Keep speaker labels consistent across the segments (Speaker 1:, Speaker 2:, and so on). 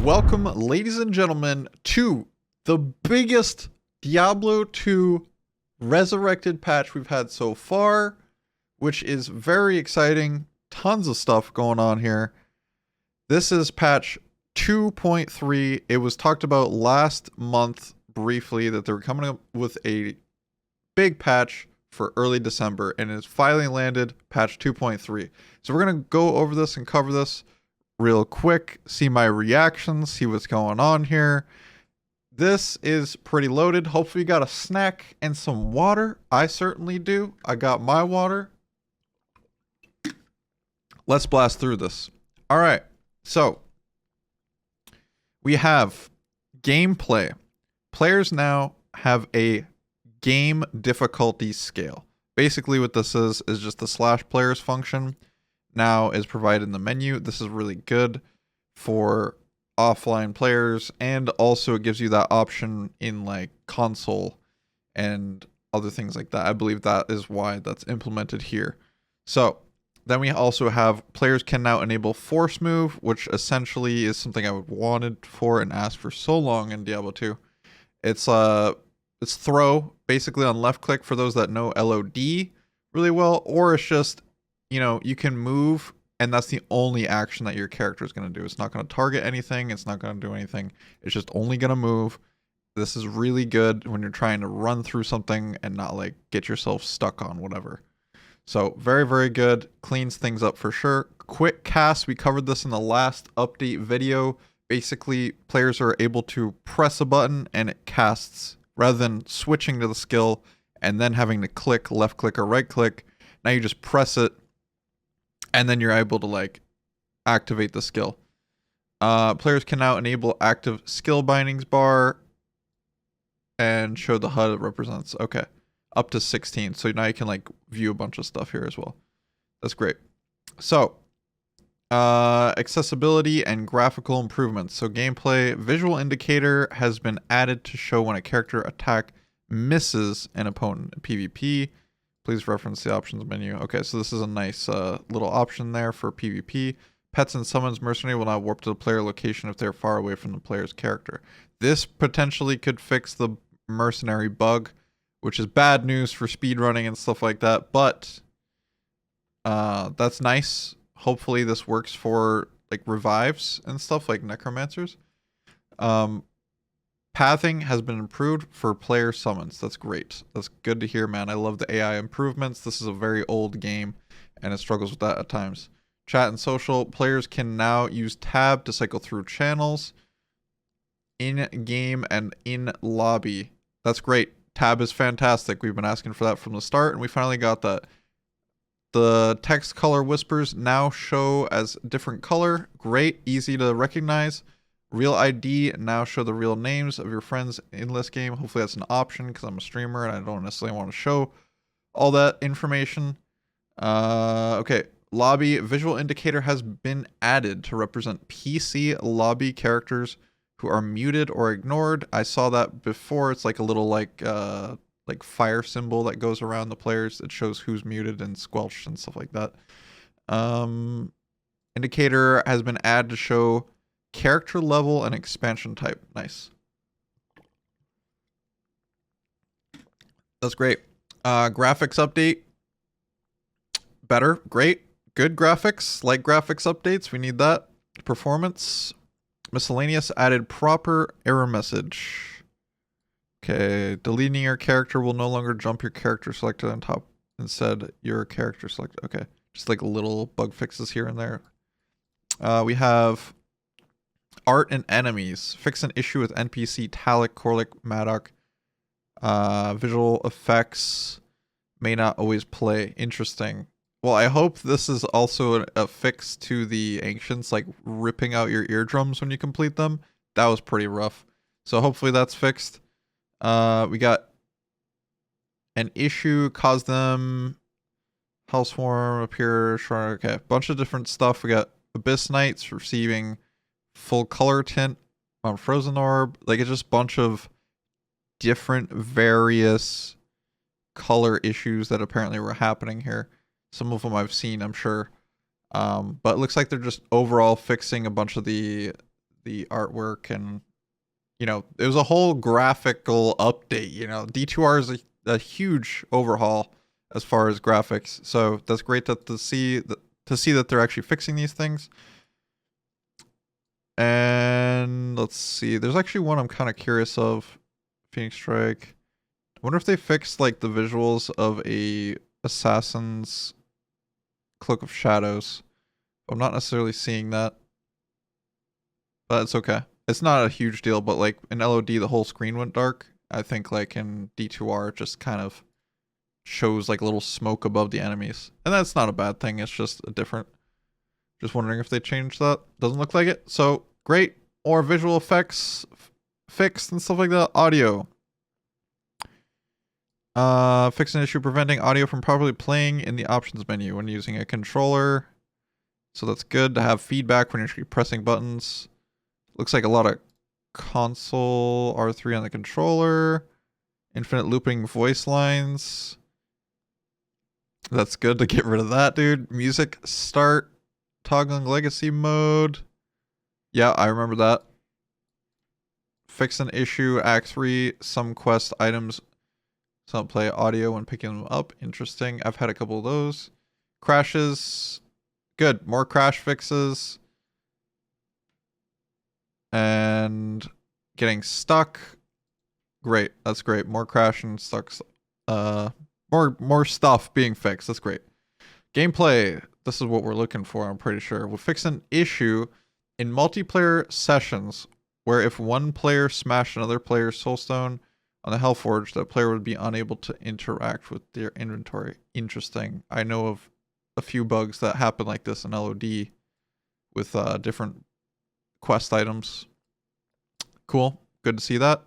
Speaker 1: Welcome, ladies and gentlemen, to the biggest Diablo 2 resurrected patch we've had so far, which is very exciting. Tons of stuff going on here. This is patch 2.3. It was talked about last month briefly that they were coming up with a big patch for early December, and it's finally landed, patch 2.3. So we're going to go over this and cover this real quick, see my reactions, see what's going on here. This is pretty loaded. Hopefully you got a snack and some water. I certainly do. I got my water. Let's blast through this. All right. So we have gameplay. Players now have a game difficulty scale. Basically what this is just the slash players function now is provided in the menu. This is really good for offline players, and also it gives you that option in like console and other things like that. I believe that is why that's implemented here. So then we also have players can now enable force move, which essentially is something I wanted for and asked for so long in Diablo 2. It's throw basically on left click for those that know LOD really well, or it's just, you know, you can move and that's the only action that your character is going to do. It's not going to target anything. It's not going to do anything. It's just only going to move. This is really good when you're trying to run through something and not like get yourself stuck on whatever. So very, very good. Cleans things up for sure. Quick cast. We covered this in the last update video. Basically, players are able to press a button and it casts rather than switching to the skill and then having to click left click or right click. Now you just press it and then you're able to like activate the skill. Players can now enable active skill bindings bar and show the HUD it represents. Okay. Up to 16. So now you can like view a bunch of stuff here as well. That's great. So accessibility and graphical improvements. So gameplay visual indicator has been added to show when a character attack misses an opponent in PvP. Please reference the options menu. Okay, so this is a nice little option there for PvP. Pets and summons mercenary will not warp to the player location if they're far away from the player's character. This potentially could fix the mercenary bug, which is bad news for speedrunning and stuff like that, but that's nice. Hopefully this works for like revives and stuff like necromancers. Pathing has been improved for player summons. That's great. That's good to hear, man. I love the AI improvements. This is a very old game and it struggles with that at times. Chat and social. Players can now use tab to cycle through channels in game and in lobby. That's great. Tab is fantastic. We've been asking for that from the start and we finally got that. The text color whispers now show as different color. Great. Easy to recognize. Real ID now show the real names of your friends in this game. Hopefully that's an option because I'm a streamer and I don't necessarily want to show all that information. Okay, lobby visual indicator has been added to represent PC lobby characters who are muted or ignored. I saw that before. It's like a little like fire symbol that goes around the players. It shows who's muted and squelched and stuff like that. Indicator has been added to show character level and expansion type. Nice. That's great. Graphics update. Better. Great. Good graphics. Like graphics updates. We need that. Performance. Miscellaneous added proper error message. Okay. Deleting your character will no longer jump your character selected on top. Instead, your character selected. Okay. Just like little bug fixes here and there. We have art and enemies. Fix an issue with NPC Talik, Korlik, Maddock. Visual effects may not always play. Interesting. Well, I hope this is also a fix to the Ancients, like ripping out your eardrums when you complete them. That was pretty rough. So hopefully that's fixed. We got an issue, cause them Hellswarm appear. Okay, bunch of different stuff. We got Abyss Knights receiving full color tint on Frozen Orb. Like it's just a bunch of different various color issues that apparently were happening here. Some of them I've seen, I'm sure. But it looks like they're just overall fixing a bunch of the the artwork, and it was a whole graphical update. D2R is a huge overhaul as far as graphics, so that's great to see that they're actually fixing these things. And let's see, there's actually one I'm kind of curious of. Phoenix Strike. I wonder if they fixed like the visuals of a Assassin's Cloak of Shadows. I'm not necessarily seeing that, but it's okay. It's not a huge deal, but like in LOD, the whole screen went dark. I think like in D2R, it just kind of shows like a little smoke above the enemies. And that's not a bad thing. It's just a different. Just wondering if they changed that. Doesn't look like it. So great. Or visual effects fixed and stuff like that. Audio. Fix an issue preventing audio from properly playing in the options menu when using a controller. So that's good to have feedback when you're actually pressing buttons. Looks like a lot of console R3 on the controller. Infinite looping voice lines. That's good to get rid of that, dude. Music start. Toggling legacy mode. Yeah, I remember that. Fix an issue. Act 3. Some quest items don't play audio when picking them up. Interesting. I've had a couple of those. Crashes. Good. More crash fixes. And getting stuck. Great. That's great. More crash and stuck. More stuff being fixed. That's great. Gameplay. This is what we're looking for, I'm pretty sure. We'll fix an issue in multiplayer sessions where if one player smashed another player's soulstone on the Hellforge, that player would be unable to interact with their inventory. Interesting. I know of a few bugs that happen like this in LOD with different quest items. Cool. Good to see that.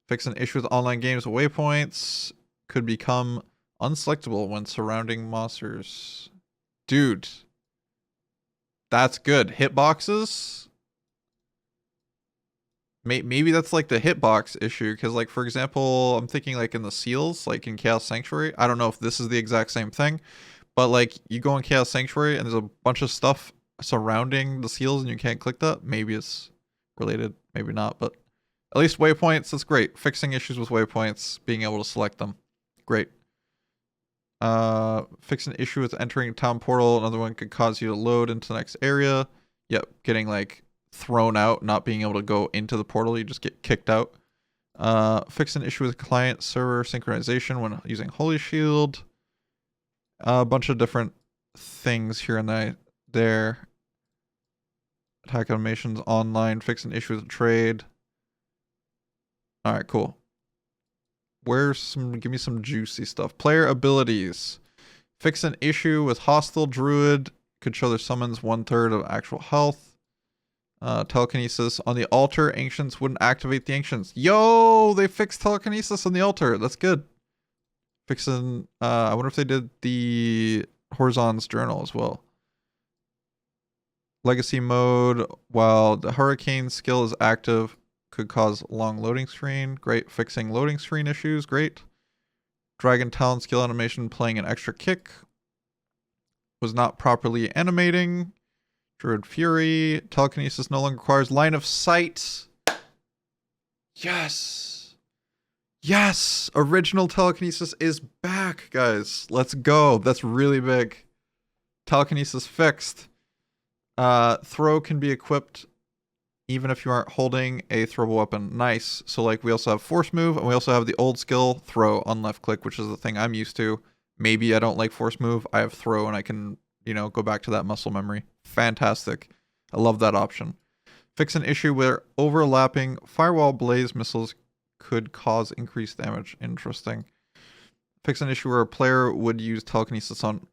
Speaker 1: Fix an issue with online games with waypoints. Could become unselectable when surrounding monsters. Dude, that's good. Hitboxes? Maybe that's like the hitbox issue, because like, for example, I'm thinking like in the seals, like in Chaos Sanctuary. I don't know if this is the exact same thing, but like you go in Chaos Sanctuary and there's a bunch of stuff surrounding the seals and you can't click that. Maybe it's related, maybe not, but at least waypoints, that's great. Fixing issues with waypoints, being able to select them. Great. Fix an issue with entering town portal. Another one could cause you to load into the next area. Yep, getting like thrown out, not being able to go into the portal, you just get kicked out. Fix an issue with client server synchronization when using Holy Shield. A bunch of different things here and there. Attack animations online. Fix an issue with trade. All right, cool. Give me some juicy stuff. Player abilities. Fix an issue with hostile druid. Could show their summons 1/3 of actual health. Telekinesis. On the altar, ancients wouldn't activate the ancients. Yo, they fixed telekinesis on the altar. That's good. Fixing, I wonder if they did the Horizon's journal as well. Legacy mode. While the hurricane skill is active, could cause long loading screen. Great. Fixing loading screen issues. Great. Dragon Talon skill animation playing an extra kick. Was not properly animating. Druid Fury. Telekinesis no longer requires line of sight. Yes. Yes. Original telekinesis is back, guys. Let's go. That's really big. Telekinesis fixed. Throw can be equipped even if you aren't holding a throwable weapon. Nice. So like we also have force move, and we also have the old skill throw on left click, which is the thing I'm used to. Maybe I don't like force move. I have throw and I can, go back to that muscle memory. Fantastic. I love that option. Fix an issue where overlapping firewall blaze missiles could cause increased damage. Interesting. Fix an issue where a player would use telekinesis on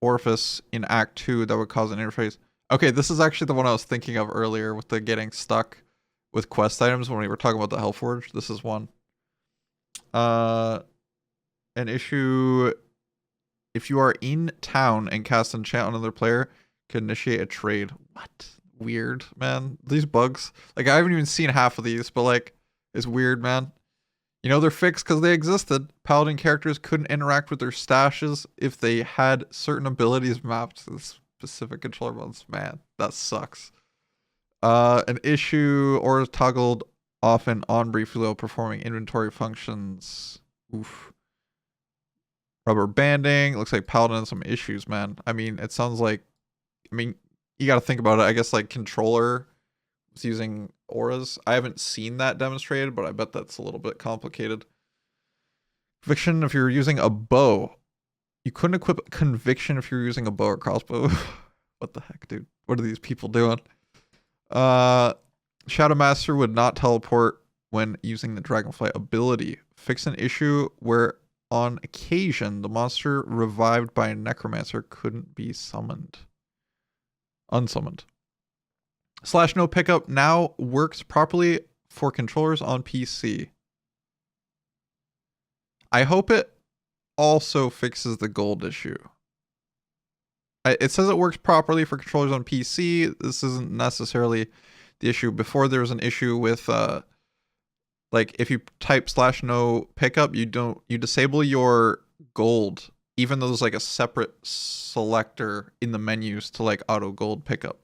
Speaker 1: Orifice in Act 2 that would cause an interface. Okay, this is actually the one I was thinking of earlier with the getting stuck with quest items when we were talking about the Hellforge. This is one. An issue, if you are in town and cast enchant on another player, can initiate a trade. What? Weird, man. These bugs. Like, I haven't even seen half of these, but like, it's weird, man. They're fixed because they existed. Paladin characters couldn't interact with their stashes if they had certain abilities mapped to the specific controller modes. Man, that sucks. An issue or is toggled off and on briefly while performing inventory functions. Oof. Rubber banding. Looks like Paladin has some issues, man. I mean, it sounds like, you got to think about it. I guess like controller was using auras. I haven't seen that demonstrated, but I bet that's a little bit complicated. Conviction if you're using a bow. You couldn't equip conviction if you're using a bow or crossbow. What the heck, dude? What are these people doing? Shadow Master would not teleport when using the Dragonfly ability. Fix an issue where on occasion the monster revived by a necromancer couldn't be summoned. Unsummoned. Slash no pickup now works properly for controllers on PC. I hope it also fixes the gold issue. It says it works properly for controllers on PC. This isn't necessarily the issue. Before there was an issue with like if you type slash no pickup, you disable your gold, even though there's like a separate selector in the menus to like auto gold pickup.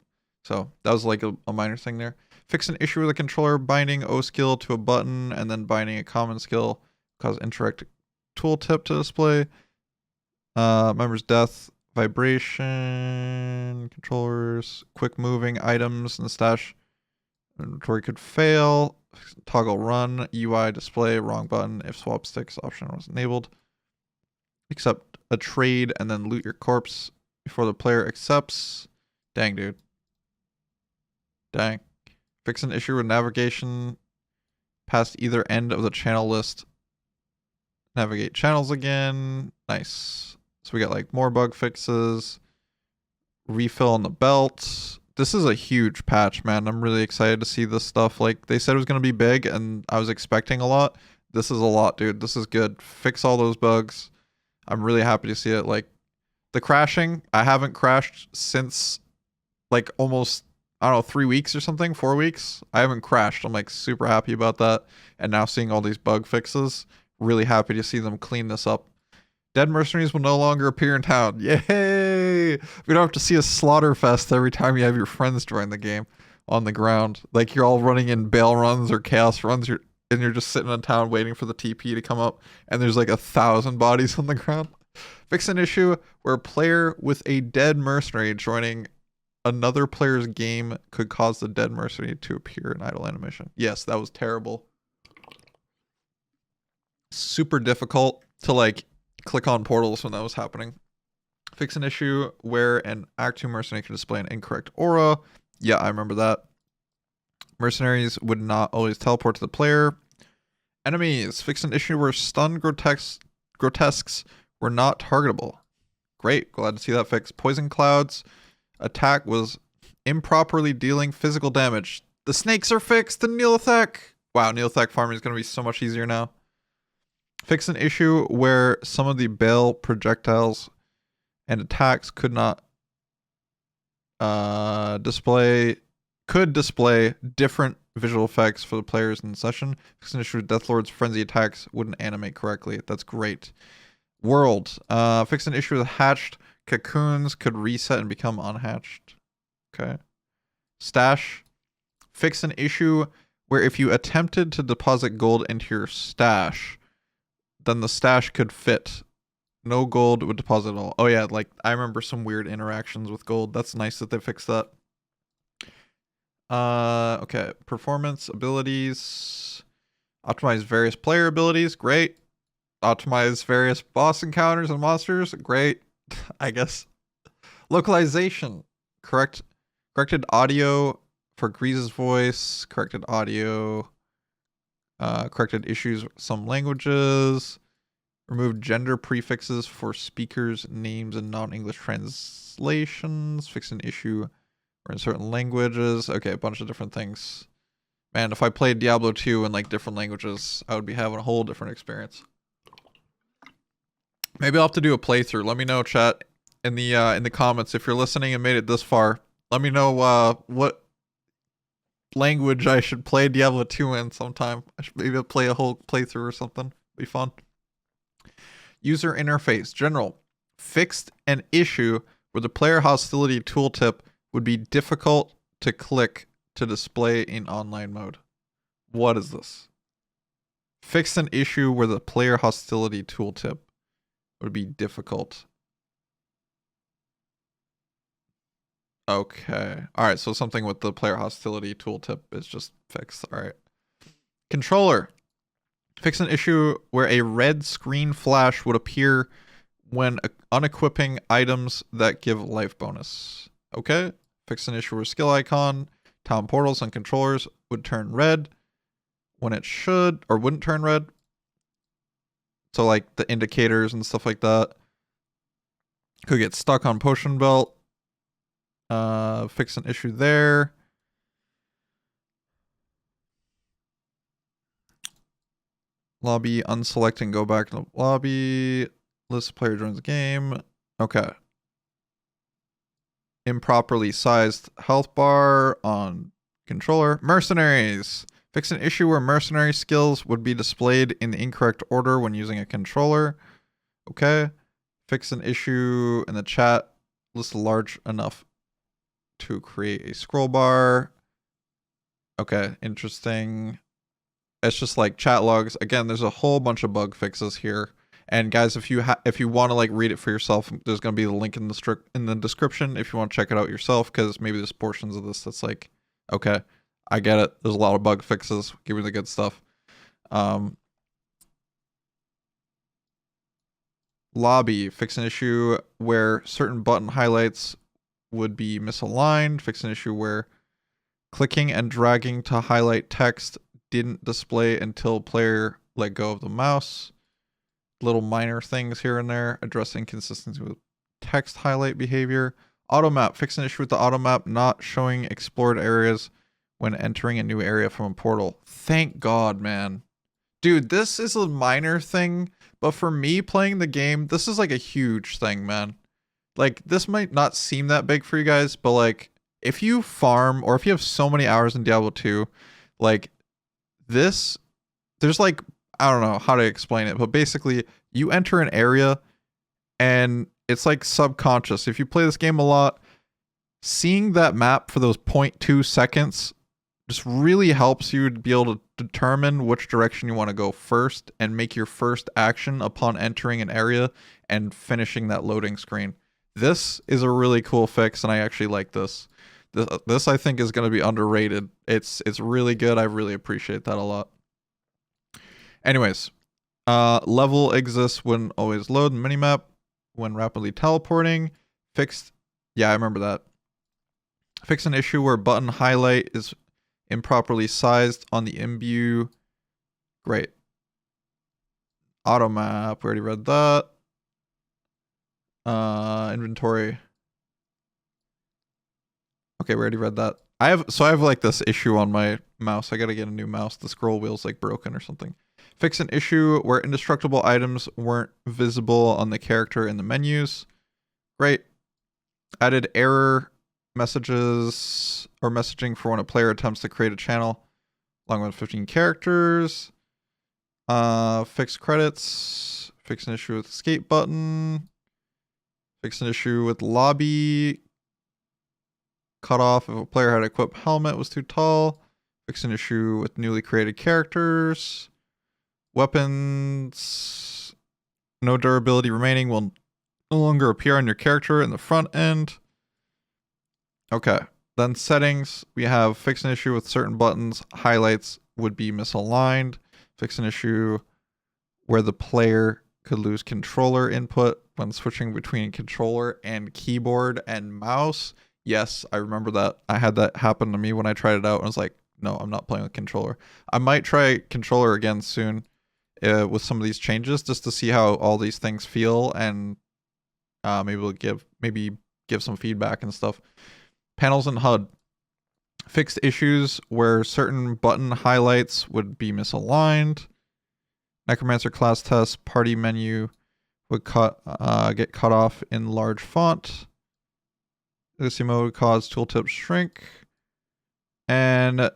Speaker 1: So that was like a minor thing there. Fix an issue with a controller binding O skill to a button and then binding a common skill cause interact tooltip to display. Member's death, vibration, controllers, quick moving items in the stash inventory could fail. Toggle run, UI display, wrong button if swap sticks option was enabled. Accept a trade and then loot your corpse before the player accepts. Dang, dude. Dang. Fix an issue with navigation past either end of the channel list. Navigate channels again. Nice. So we got like more bug fixes. Refill on the belt. This is a huge patch, man. I'm really excited to see this stuff. Like they said it was going to be big and I was expecting a lot. This is a lot, dude. This is good. Fix all those bugs. I'm really happy to see it. Like the crashing, I haven't crashed since like almost, I don't know, 3 weeks or something, 4 weeks. I haven't crashed. I'm like super happy about that. And now seeing all these bug fixes, really happy to see them clean this up. Dead mercenaries will no longer appear in town. Yay! We don't have to see a slaughter fest every time you have your friends join the game on the ground. Like you're all running in bail runs or chaos runs, and you're just sitting in town waiting for the TP to come up, and there's like 1,000 bodies on the ground. Fix an issue where a player with a dead mercenary joining another player's game could cause the dead mercenary to appear in idle animation. Yes, that was terrible. Super difficult to like click on portals when that was happening. Fix an issue where an Act 2 mercenary can display an incorrect aura. Yeah, I remember that. Mercenaries would not always teleport to the player. Enemies. Fix an issue where stun grotesques were not targetable. Great, glad to see that fixed. Poison clouds. Attack was improperly dealing physical damage. The snakes are fixed. The Neolithek. Wow, Neolithek farming is going to be so much easier now. Fix an issue where some of the Bale projectiles and attacks could not display different visual effects for the players in the session. Fix an issue with Deathlord's frenzy attacks wouldn't animate correctly. That's great. World. Fix an issue with hatched cocoons could reset and become unhatched. Okay. Stash. Fix an issue where if you attempted to deposit gold into your stash, then the stash could fit. No gold would deposit at all. Oh yeah, like I remember some weird interactions with gold. That's nice that they fixed that. Okay, performance, abilities. Optimize various player abilities, great. Optimize various boss encounters and monsters, great. I guess. Localization. Corrected audio for Grease's voice. Corrected audio. Corrected issues with some languages. Removed gender prefixes for speakers' names and non-English translations. Fix an issue or in certain languages. Okay, a bunch of different things. Man, if I played Diablo 2 in like different languages, I would be having a whole different experience. Maybe I'll have to do a playthrough. Let me know, chat, in the comments if you're listening and made it this far. Let me know what language I should play Diablo 2 in sometime. I should maybe play a whole playthrough or something. Be fun. User interface. General. Fixed an issue where the player hostility tooltip would be difficult to click to display in online mode. What is this? Fix an issue where the player hostility tooltip would be difficult. Okay. All right, so something with the player hostility tooltip is just fixed. All right. Controller. Fix an issue where a red screen flash would appear when unequipping items that give life bonus. Okay. Fix an issue where skill icon, town portals, and controllers would turn red when it should or wouldn't turn red. So like the indicators and stuff like that. Could get stuck on potion belt. Fix an issue there. Lobby, unselect and go back to the lobby. List player joins the game. Okay. Improperly sized health bar on controller. Mercenaries. Fix an issue where mercenary skills would be displayed in the incorrect order when using a controller. Okay. Fix an issue in the chat. List large enough to create a scroll bar. Okay, interesting. It's just like chat logs. Again, there's a whole bunch of bug fixes here. And guys, if you want to like read it for yourself, there's gonna be the link in the description if you want to check it out yourself. Because maybe there's portions of this that's like, okay, I get it. There's a lot of bug fixes. Give me the good stuff. Lobby, fix an issue where certain button highlights would be misaligned. Fix an issue where clicking and dragging to highlight text didn't display until player let go of the mouse. Little minor things here and there. Address inconsistency with text highlight behavior. Auto map, fix an issue with the auto map not showing explored areas when entering a new area from a portal. Thank God, man. Dude, this is a minor thing, but for me playing the game, this is like a huge thing, man. Like, this might not seem that big for you guys, but like, if you farm, or if you have so many hours in Diablo 2, like, this, there's like, I don't know how to explain it, but basically, you enter an area, and it's like subconscious. If you play this game a lot, seeing that map for those 0.2 seconds just really helps you to be able to determine which direction you want to go first and make your first action upon entering an area and finishing that loading screen. This is a really cool fix, and I actually like this. This I think is going to be underrated. It's really good. I really appreciate that a lot. Anyways, level exists when always load the minimap when rapidly teleporting. Fixed. Yeah, I remember that. Fix an issue where button highlight is improperly sized on the imbue. Great. Auto map. We already read that. Inventory. Okay, we already read that. I have like this issue on my mouse. I gotta get a new mouse. The scroll wheel's like broken or something. Fix an issue where indestructible items weren't visible on the character in the menus. Great. Added error messages or messaging for when a player attempts to create a channel along with 15 characters. Fix credits. Fix an issue with escape button. Fix an issue with lobby. Cut off if a player had equipped helmet was too tall. Fix an issue with newly created characters. Weapons. No durability remaining will no longer appear on your character in the front end. Okay. Then settings. We have fix an issue with certain buttons. Highlights would be misaligned. Fix an issue where the player could lose controller input when switching between controller and keyboard and mouse. Yes, I remember that. I had that happen to me when I tried it out. And I was like, no, I'm not playing with controller. I might try controller again soon with some of these changes just to see how all these things feel, and maybe we'll give some feedback and stuff. Panels and HUD. Fixed issues where certain button highlights would be misaligned. Necromancer class test party menu would get cut off in large font. This mode would cause tooltip shrink. And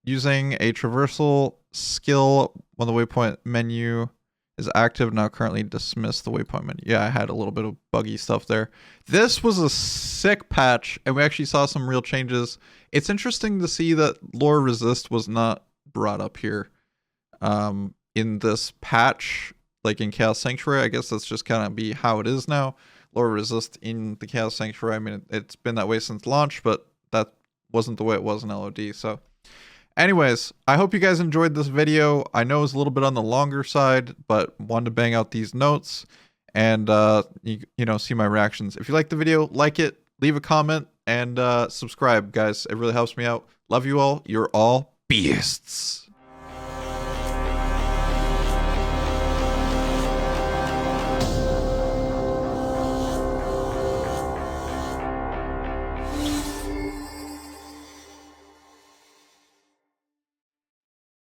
Speaker 1: using a traversal skill when the waypoint menu is active now, currently dismissed the waypoint menu. Yeah, I had a little bit of buggy stuff there. This was a sick patch, and we actually saw some real changes. It's interesting to see that lore resist was not brought up here in this patch, like in Chaos Sanctuary. I guess that's just kind of be how it is now. Lore resist in the Chaos Sanctuary. I mean, it's been that way since launch, but that wasn't the way it was in LOD. So anyways, I hope you guys enjoyed this video. I know it's a little bit on the longer side, but wanted to bang out these notes and you know, see my reactions. If you like the video, like it, leave a comment, and subscribe, guys. It really helps me out. Love you all. You're all beasts.